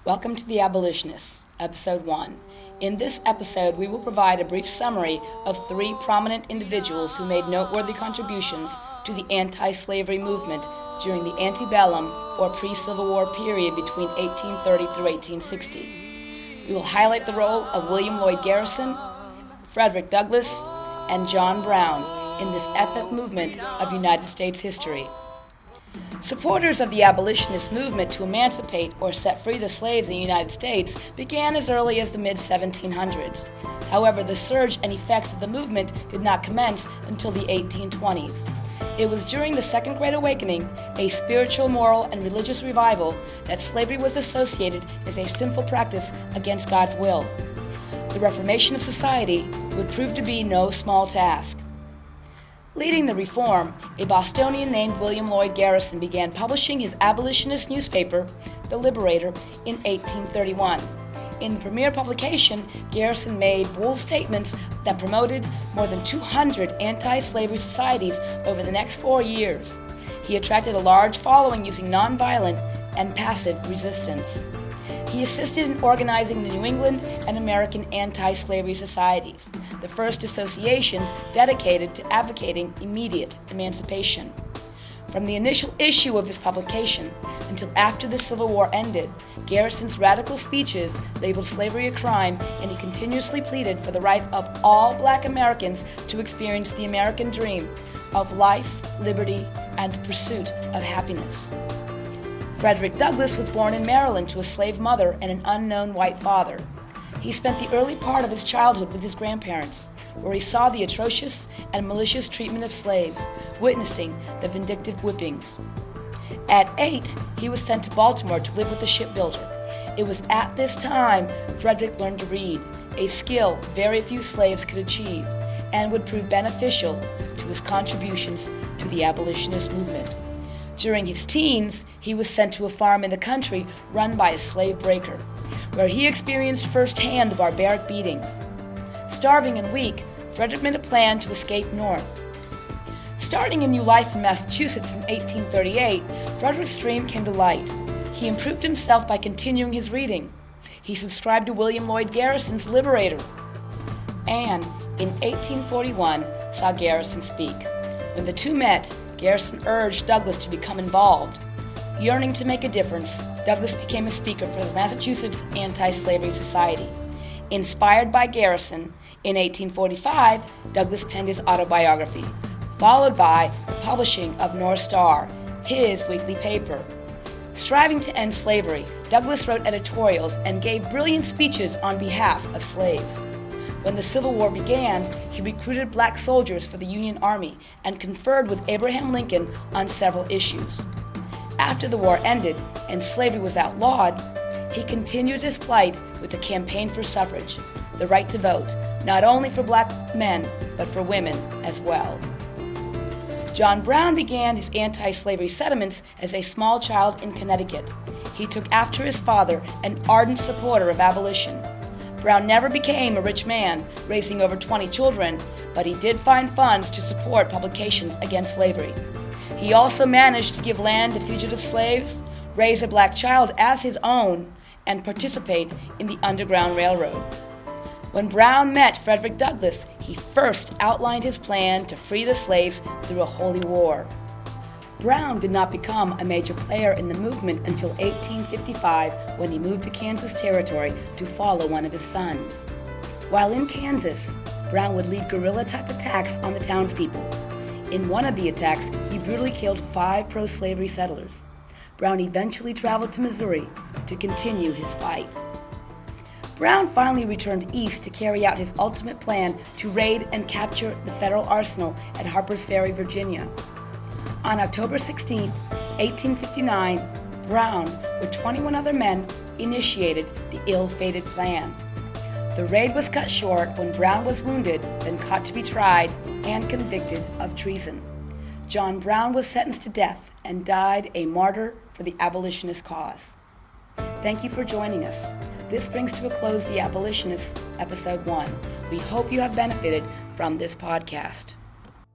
Welcome to the Abolitionists, Episode 1. In this episode, we will provide a brief summary of three prominent individuals who made noteworthy contributions to the anti-slavery movement during the antebellum or pre-Civil War period between 1830 through 1860. We will highlight the role of William Lloyd Garrison, Frederick Douglass, and John Brown in this epic movement of United States history. Supporters of the abolitionist movement to emancipate or set free the slaves in the United States began as early as the mid-1700s. However, the surge and effects of the movement did not commence until the 1820s. It was during the Second Great Awakening, a spiritual, moral, and religious revival, that slavery was associated as a sinful practice against God's will. The reformation of society would prove to be no small task. Leading the reform, a Bostonian named William Lloyd Garrison began publishing his abolitionist newspaper, The Liberator, in 1831. In the premier publication, Garrison made bold statements that promoted more than 200 anti-slavery societies over the next 4 years. He attracted a large following using nonviolent and passive resistance. He assisted in organizing the New England and American anti-slavery societies, the first associations dedicated to advocating immediate emancipation. From the initial issue of his publication until after the Civil War ended, Garrison's radical speeches labeled slavery a crime, and he continuously pleaded for the right of all Black Americans to experience the American dream of life, liberty, and the pursuit of happiness. Frederick Douglass was born in Maryland to a slave mother and an unknown white father. He spent the early part of his childhood with his grandparents, where he saw the atrocious and malicious treatment of slaves, witnessing the vindictive whippings. At 8, he was sent to Baltimore to live with a shipbuilder. It was at this time Frederick learned to read, a skill very few slaves could achieve, and would prove beneficial to his contributions to the abolitionist movement. During his teens, he was sent to a farm in the country run by a slave breaker, where he experienced firsthand the barbaric beatings. Starving and weak, Frederick made a plan to escape north. Starting a new life in Massachusetts in 1838, Frederick's dream came to light. He improved himself by continuing his reading. He subscribed to William Lloyd Garrison's Liberator, and in 1841 saw Garrison speak. When the two met, Garrison urged Douglass to become involved. Yearning to make a difference, Douglass became a speaker for the Massachusetts Anti-Slavery Society. Inspired by Garrison, in 1845, Douglass penned his autobiography, followed by the publishing of North Star, his weekly paper. Striving to end slavery, Douglass wrote editorials and gave brilliant speeches on behalf of slaves. When the Civil War began, he recruited Black soldiers for the Union Army and conferred with Abraham Lincoln on several issues. After the war ended and slavery was outlawed, he continued his plight with the campaign for suffrage, the right to vote, not only for Black men, but for women as well. John Brown began his anti-slavery sentiments as a small child in Connecticut. He took after his father, an ardent supporter of abolition. Brown never became a rich man, raising over 20 children, but he did find funds to support publications against slavery. He also managed to give land to fugitive slaves, raise a Black child as his own, and participate in the Underground Railroad. When Brown met Frederick Douglass, he first outlined his plan to free the slaves through a holy war. Brown did not become a major player in the movement until 1855, when he moved to Kansas Territory to follow one of his sons. While in Kansas, Brown would lead guerrilla-type attacks on the townspeople. In one of the attacks, he brutally killed 5 pro-slavery settlers. Brown eventually traveled to Missouri to continue his fight. Brown finally returned east to carry out his ultimate plan to raid and capture the federal arsenal at Harper's Ferry, Virginia. On October 16, 1859, Brown, with 21 other men, initiated the ill-fated plan. The raid was cut short when Brown was wounded, then caught to be tried and convicted of treason. John Brown was sentenced to death and died a martyr for the abolitionist cause. Thank you for joining us. This brings to a close the Abolitionists, Episode 1. We hope you have benefited from this podcast.